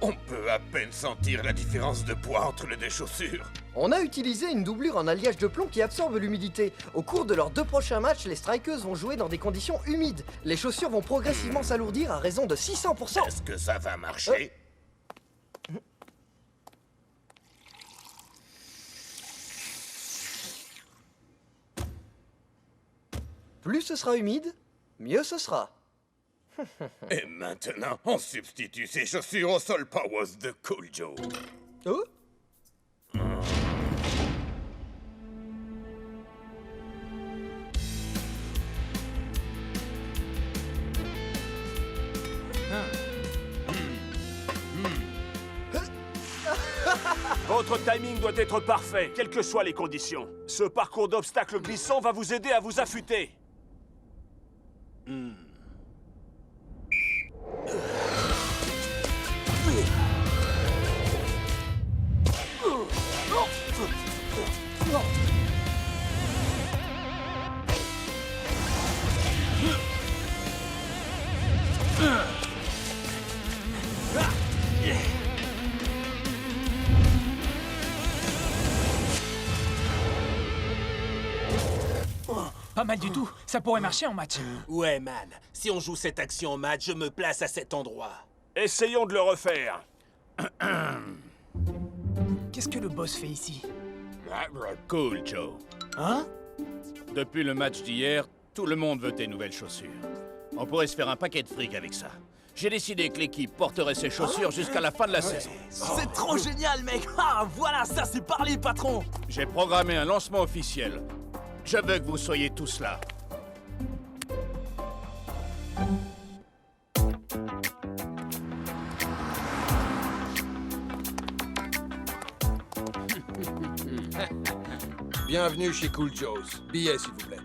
S5: On peut à peine sentir la différence de poids entre les deux chaussures.
S1: On a utilisé une doublure en alliage de plomb qui absorbe l'humidité. Au cours de leurs 2 prochains matchs, les Strikers vont jouer dans des conditions humides. Les chaussures vont progressivement s'alourdir à raison de 600%.
S5: Est-ce que ça va marcher?
S1: Plus ce sera humide, mieux ce sera.
S5: Et maintenant, on substitue ces chaussures aux Soul Powers de Cool Joe.
S1: Oh?
S16: Votre timing doit être parfait, quelles que soient les conditions. Ce parcours d'obstacles glissants va vous aider à vous affûter.
S17: Pas mal du tout, ça pourrait marcher en match.
S21: Ouais, man. Si on joue cette action en match, je me place à cet endroit.
S16: Essayons de le refaire.
S17: Qu'est-ce que le boss fait ici?
S23: Cool, Joe.
S17: Hein?
S23: Depuis le match d'hier, tout le monde veut tes nouvelles chaussures. On pourrait se faire un paquet de fric avec ça. J'ai décidé que l'équipe porterait ses chaussures jusqu'à la fin de la saison.
S3: C'est trop génial, mec. Ah, voilà, ça c'est parlé, patron.
S23: J'ai programmé un lancement officiel. Je veux que vous soyez tous là.
S21: Bienvenue chez Cool Joe's. Billet, s'il vous plaît.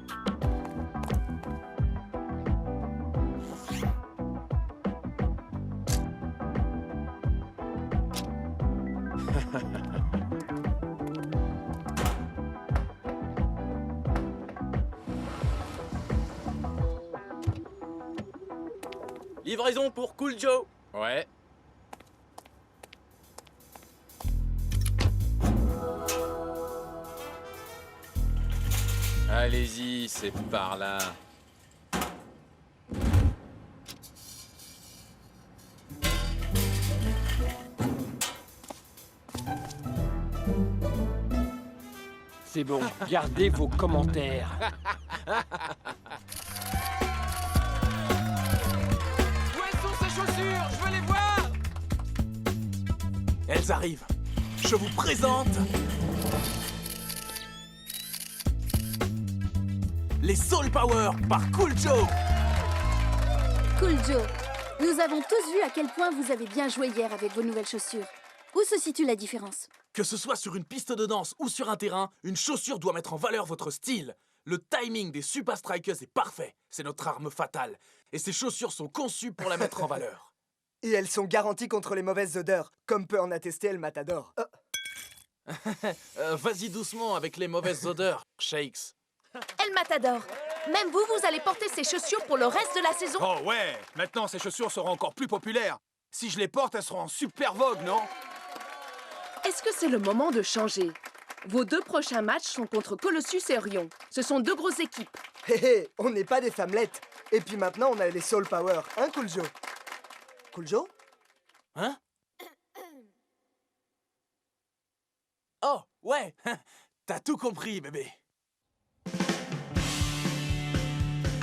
S3: Livraison pour Cool Joe.
S23: Ouais. Allez-y, c'est par là.
S13: C'est bon, gardez vos commentaires.
S3: Où sont ces chaussures? Je veux les voir. Elles arrivent. Je vous présente... les Soul Power par Cool Joe.
S11: Cool Joe, nous avons tous vu à quel point vous avez bien joué hier avec vos nouvelles chaussures. Où se situe la différence?
S3: Que ce soit sur une piste de danse ou sur un terrain, une chaussure doit mettre en valeur votre style. Le timing des Super Strikers est parfait. C'est notre arme fatale. Et ces chaussures sont conçues pour la mettre en valeur.
S2: Et elles sont garanties contre les mauvaises odeurs, comme peut en attester El Matador.
S3: Vas-y doucement avec les mauvaises odeurs, Shakes.
S10: El Matador, même vous, vous allez porter ces chaussures pour le reste de la saison?
S8: Oh ouais, maintenant ces chaussures seront encore plus populaires. Si je les porte, elles seront en super vogue, non?
S10: Est-ce que c'est le moment de changer? Vos 2 prochains matchs sont contre Colossus et Orion. Ce sont 2 grosses équipes.
S2: Hé hé, on n'est pas des femmelettes. Et puis maintenant, on a les Soul Power, hein, Cool Joe? Cool Joe?
S3: Hein? Oh, ouais. T'as tout compris, bébé.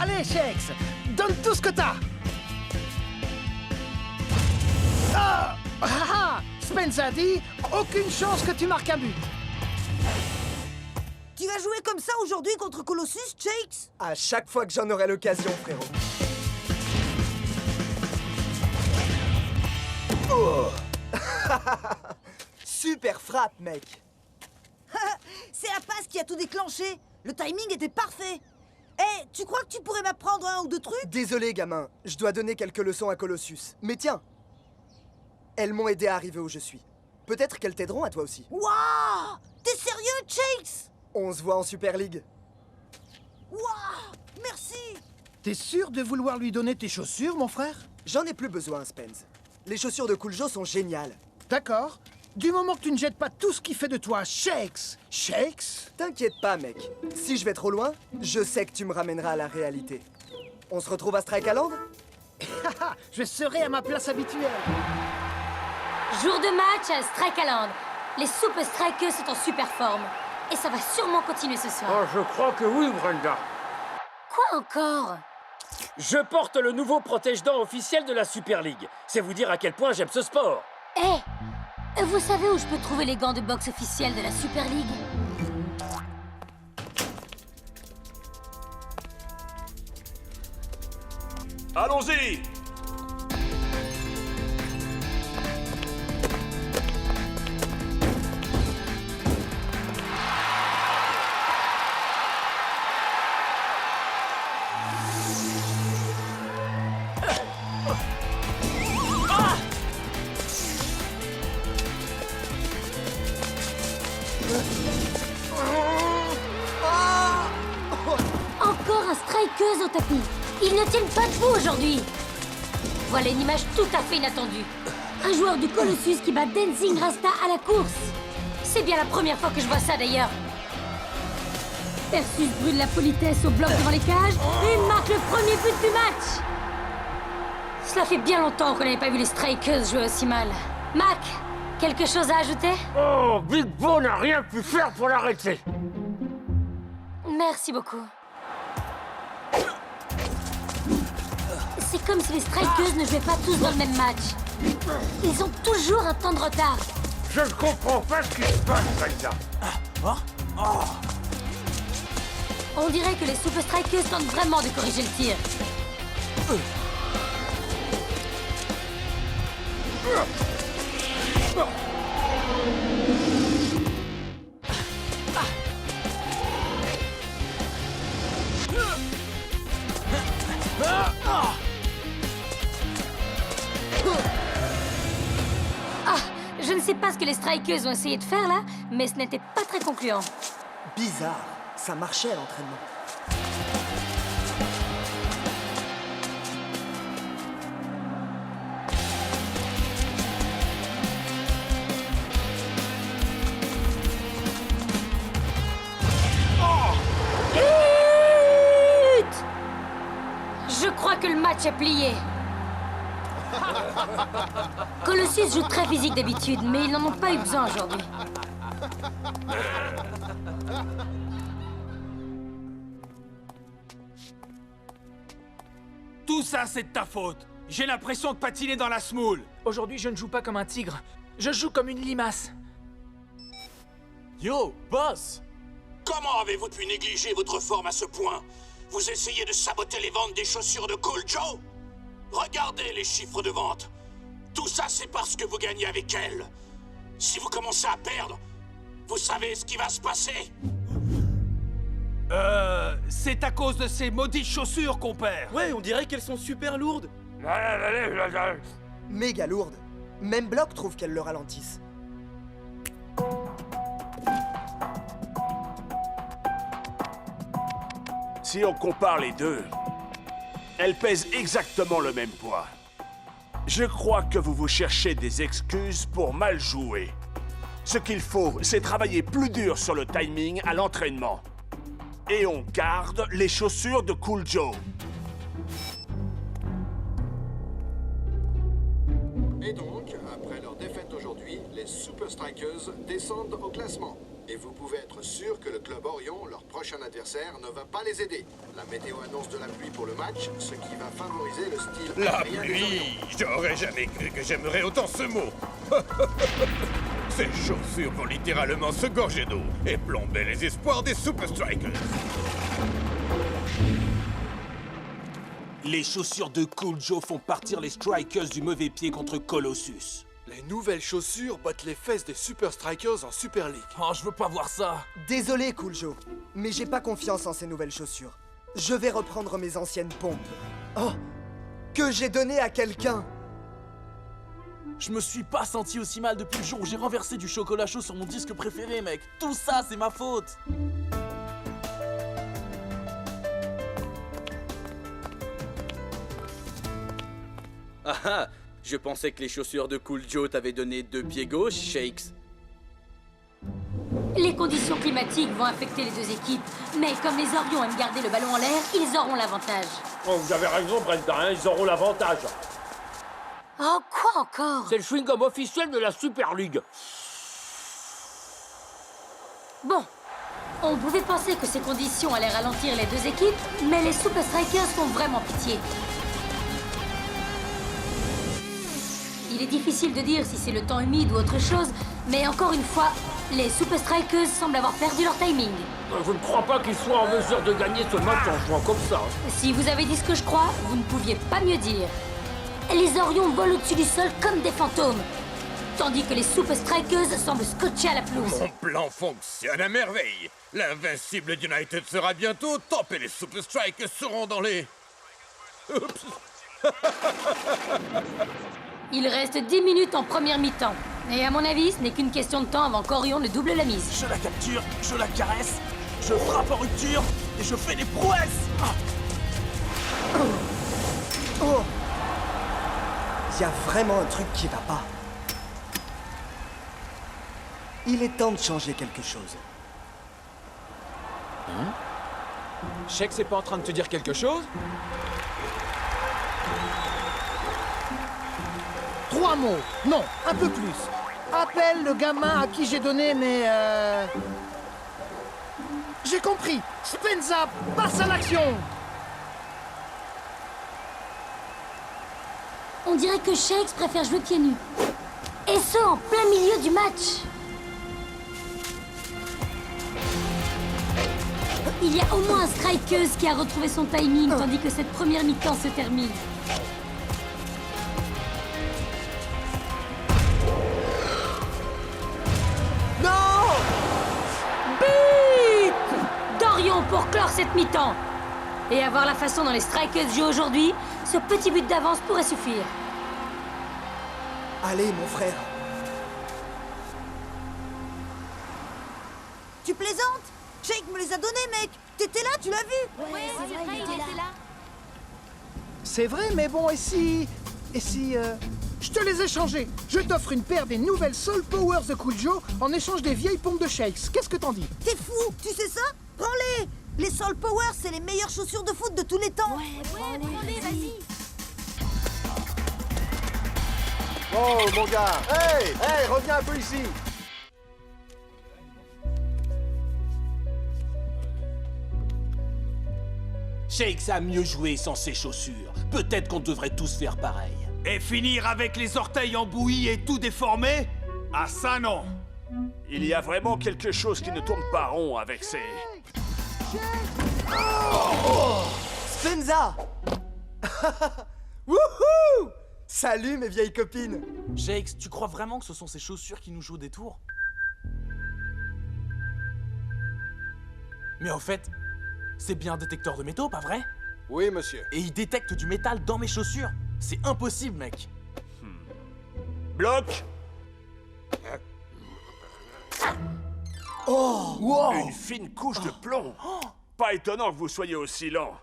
S17: Allez, Shakes, donne tout ce que t'as. Ah! Ah! Spence a dit, aucune chance que tu marques un but.
S19: Tu vas jouer comme ça aujourd'hui contre Colossus, Shakes?
S2: À chaque fois que j'en aurai l'occasion, frérot. Oh! Super frappe, mec.
S19: C'est la passe qui a tout déclenché. Le timing était parfait. Eh, tu crois que tu pourrais m'apprendre un ou 2 trucs?
S2: Désolé, gamin. Je dois donner quelques leçons à Colossus. Mais tiens, elles m'ont aidé à arriver où je suis. Peut-être qu'elles t'aideront à toi aussi.
S19: Waouh! T'es sérieux, Shakes?
S2: On se voit en Super League.
S19: Waouh! Merci!
S17: T'es sûr de vouloir lui donner tes chaussures, mon frère?
S2: J'en ai plus besoin, Spence. Les chaussures de Cool Joe sont géniales.
S17: D'accord. Du moment que tu ne jettes pas tout ce qui fait de toi Shakes. Shakes?
S2: T'inquiète pas, mec. Si je vais trop loin, je sais que tu me ramèneras à la réalité. On se retrouve à Strike Island?
S17: Je serai à ma place habituelle.
S14: Jour de match à Strike Island. Les Super Strikers sont en super forme. Et ça va sûrement continuer ce soir.
S13: Oh, je crois que oui, Brenda.
S14: Quoi encore?
S13: Je porte le nouveau protège-dents officiel de la Super League. C'est vous dire à quel point j'aime ce sport.
S14: Eh, vous savez où je peux trouver les gants de boxe officiels de la Super League?
S16: Allons-y!
S14: Encore un strikeuse au tapis. Ils ne tiennent pas debout aujourd'hui. Voilà une image tout à fait inattendue. Un joueur du Colossus qui bat Dancing Rasta à la course. C'est bien la première fois que je vois ça d'ailleurs. Persus brûle la politesse au bloc devant les cages et marque le premier but du match. Cela fait bien longtemps qu'on n'avait pas vu les Strikers jouer aussi mal. Mac, quelque chose à ajouter?
S13: Oh, Big Bo n'a rien pu faire pour l'arrêter.
S14: Merci beaucoup. C'est comme si les Strikers ne jouaient pas tous dans le même match. Ils ont toujours un temps de retard.
S13: Je ne comprends pas ce qui se passe, Brenda.
S14: On dirait que les Super Strikers tentent vraiment de corriger le tir. ne sais pas ce que les Strikers ont essayé de faire là, mais ce n'était pas très concluant.
S2: Bizarre, ça marchait à l'entraînement.
S14: Je crois que le match est plié. Colossus joue très physique d'habitude, mais ils n'en ont pas eu besoin aujourd'hui.
S8: Tout ça, c'est de ta faute. J'ai l'impression de patiner dans la smoule.
S3: Aujourd'hui, je ne joue pas comme un tigre. Je joue comme une limace. Yo, boss!
S7: Comment avez-vous pu négliger votre forme à ce point? Vous essayez de saboter les ventes des chaussures de Cool Joe? Regardez les chiffres de vente. Tout ça, c'est parce que vous gagnez avec elle. Si vous commencez à perdre, vous savez ce qui va se passer.
S8: C'est à cause de ces maudites chaussures qu'on perd.
S12: Ouais, on dirait qu'elles sont super lourdes.
S2: Méga lourde. Même Block trouve qu'elles le ralentissent.
S16: Si on compare les deux, elles pèsent exactement le même poids. Je crois que vous vous cherchez des excuses pour mal jouer. Ce qu'il faut, c'est travailler plus dur sur le timing à l'entraînement. Et on garde les chaussures de Cool Joe.
S6: Et donc, après leur défaite d'aujourd'hui, les Super Strikers descendent au classement. Et vous pouvez être sûr que le club Orion, leur prochain adversaire, ne va pas les aider. La météo annonce de la pluie pour le match, ce qui va favoriser le style...
S5: La
S6: aérien des
S5: pluie! J'aurais jamais cru que j'aimerais autant ce mot. Ces chaussures vont littéralement se gorger d'eau et plomber les espoirs des Super Strikers.
S21: Les chaussures de Cool Joe font partir les Strikers du mauvais pied contre Colossus.
S6: Les nouvelles chaussures battent les fesses des Super Strikers en Super League.
S3: Oh, je veux pas voir ça.
S2: Désolé, Cool Joe, mais j'ai pas confiance en ces nouvelles chaussures. Je vais reprendre mes anciennes pompes. Oh, que j'ai donné à quelqu'un.
S3: Je me suis pas senti aussi mal depuis le jour où j'ai renversé du chocolat chaud sur mon disque préféré, mec. Tout ça, c'est ma faute.
S12: Ah ah, je pensais que les chaussures de Cool Joe t'avaient donné 2 pieds gauche, Shakes.
S14: Les conditions climatiques vont affecter les deux équipes, mais comme les Orions aiment garder le ballon en l'air, ils auront l'avantage.
S13: Oh, vous avez raison, Brenda, hein, ils auront l'avantage.
S14: Oh, quoi encore?
S13: C'est le chewing-gum officiel de la Super League.
S14: Bon, on pouvait penser que ces conditions allaient ralentir les deux équipes, mais les Super Strikers font vraiment pitié. Il est difficile de dire si c'est le temps humide ou autre chose, mais encore une fois, les Super Strikers semblent avoir perdu leur timing.
S13: Je ne crois pas qu'ils soient en mesure de gagner ce match en jouant comme ça.
S14: Si vous avez dit ce que je crois, vous ne pouviez pas mieux dire. Les Orions volent au-dessus du sol comme des fantômes, tandis que les Super Strikers semblent scotchés à la pelouse.
S5: Mon plan fonctionne à merveille. L'invincible United sera bientôt au top et les Super Strikers seront dans les... Oups.
S14: Il reste 10 minutes en première mi-temps. Et à mon avis, ce n'est qu'une question de temps avant qu'Orion ne double la mise.
S3: Je la capture, je la caresse, je frappe en rupture et je fais des prouesses. Ah.
S2: Oh, il y a vraiment un truc qui va pas. Il est temps de changer quelque chose.
S15: Shake, c'est pas en train de te dire quelque chose?
S17: 3 mots. Non, un peu plus. Appelle le gamin à qui j'ai donné mes... J'ai compris. Spenza, passe à l'action.
S14: On dirait que Shakes préfère jouer pieds nus. Et ce, en plein milieu du match. Il y a au moins un strikeuse qui a retrouvé son timing, tandis que cette première mi-temps se termine.
S2: Non!
S14: But d'Orion pour clore cette mi-temps. Et à voir la façon dont les Strikers jouent aujourd'hui, ce petit but d'avance pourrait suffire.
S2: Allez, mon frère.
S19: Tu plaisantes? Shake me les a donnés, mec. T'étais là, tu l'as vu?
S14: Ouais, c'est vrai, il était là.
S17: C'est vrai, mais bon, et si... Je te les ai changés. Je t'offre une paire des nouvelles Soul Powers de Cool Joe en échange des vieilles pompes de Shakes. Qu'est-ce que t'en dis?
S19: T'es fou, tu sais ça? Prends-les. Les Soul Powers, c'est les meilleures chaussures de foot de tous les temps.
S14: Ouais, prends-les, vas-y.
S1: Oh, mon gars. Hey, reviens un peu ici.
S21: Shakes a mieux joué sans ses chaussures. Peut-être qu'on devrait tous faire pareil.
S8: Et finir avec les orteils embouillis et tout déformé? Ah ça non.
S16: Il y a vraiment quelque chose qui ne tourne pas rond avec ces...
S2: Spenza. Wouhou! Salut mes vieilles copines.
S3: Shakes, tu crois vraiment que ce sont ces chaussures qui nous jouent des tours? Mais en fait, c'est bien un détecteur de métaux, pas vrai?
S15: Oui, monsieur.
S3: Et il détecte du métal dans mes chaussures. C'est impossible, mec.
S16: Bloc.
S2: Oh, wow.
S16: Une fine couche de plomb. Pas étonnant que vous soyez aussi lent.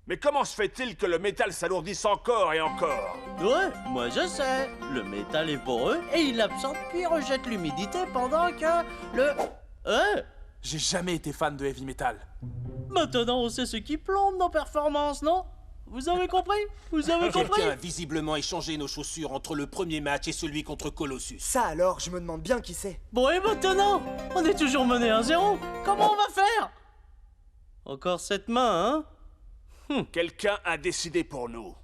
S16: Mais comment se fait-il que le métal s'alourdisse encore et encore?
S4: Ouais, moi je sais. Le métal est poreux et il absorbe puis rejette l'humidité pendant que le...
S3: J'ai jamais été fan de heavy metal.
S4: Maintenant on sait ce qui plombe nos performances, non? Vous avez compris? Vous avez compris?
S21: Quelqu'un a visiblement échangé nos chaussures entre le premier match et celui contre Colossus.
S2: Ça alors, je me demande bien qui c'est.
S4: Bon et maintenant? On est toujours mené 1-0. Comment on va faire? Encore cette main, hein?
S16: Quelqu'un a décidé pour nous.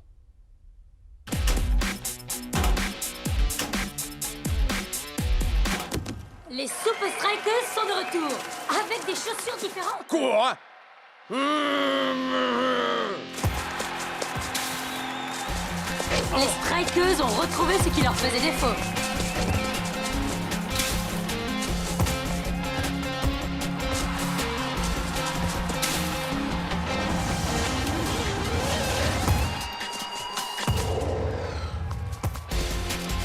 S14: Les Super Strikers sont de retour, avec des chaussures différentes.
S5: Quoi?
S14: Les Strikers ont retrouvé ce qui leur faisait défaut.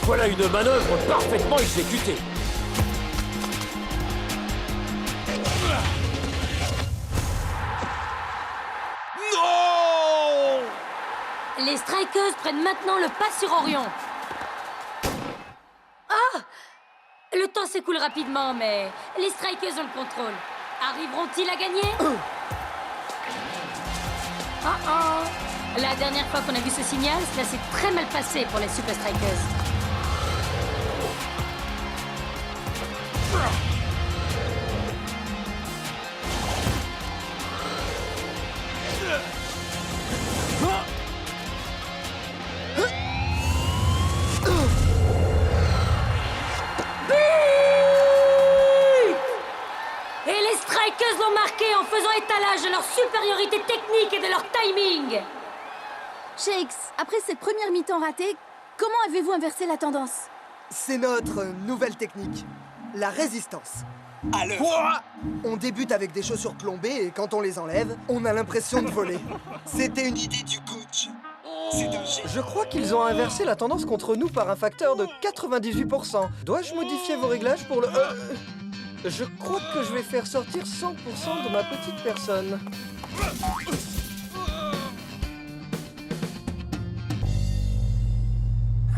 S13: Voilà une manœuvre parfaitement exécutée.
S8: Non!
S14: Les Strikers prennent maintenant le pas sur Orion. Ah! Le temps s'écoule rapidement, mais les Strikers ont le contrôle. Arriveront-ils à gagner? La dernière fois qu'on a vu ce signal, cela s'est très mal passé pour les Super Strikers. Et les Strikers l'ont marqué en faisant étalage de leur supériorité technique et de leur timing.
S11: Shakes, après cette première mi-temps ratée, comment avez-vous inversé la tendance?
S2: C'est notre nouvelle technique, la résistance.
S8: Quoi?
S2: On débute avec des chaussures plombées et quand on les enlève, on a l'impression de voler. C'était une idée du coach.
S1: Je crois qu'ils ont inversé la tendance contre nous par un facteur de 98%. Dois-je modifier vos réglages pour le... Je crois que je vais faire sortir 100% de ma petite personne.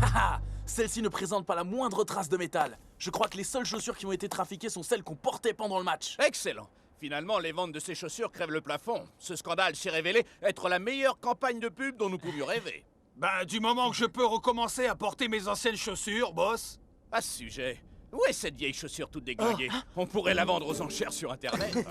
S3: Haha! Celle-ci ne présente pas la moindre trace de métal. Je crois que les seules chaussures qui ont été trafiquées sont celles qu'on portait pendant le match.
S23: Excellent. Finalement, les ventes de ces chaussures crèvent le plafond. Ce scandale s'est révélé être la meilleure campagne de pub dont nous pouvions rêver.
S8: Ben, du moment que je peux recommencer à porter mes anciennes chaussures, boss.
S23: À ce sujet, où est cette vieille chaussure toute dégueulée? On pourrait la vendre aux enchères sur Internet.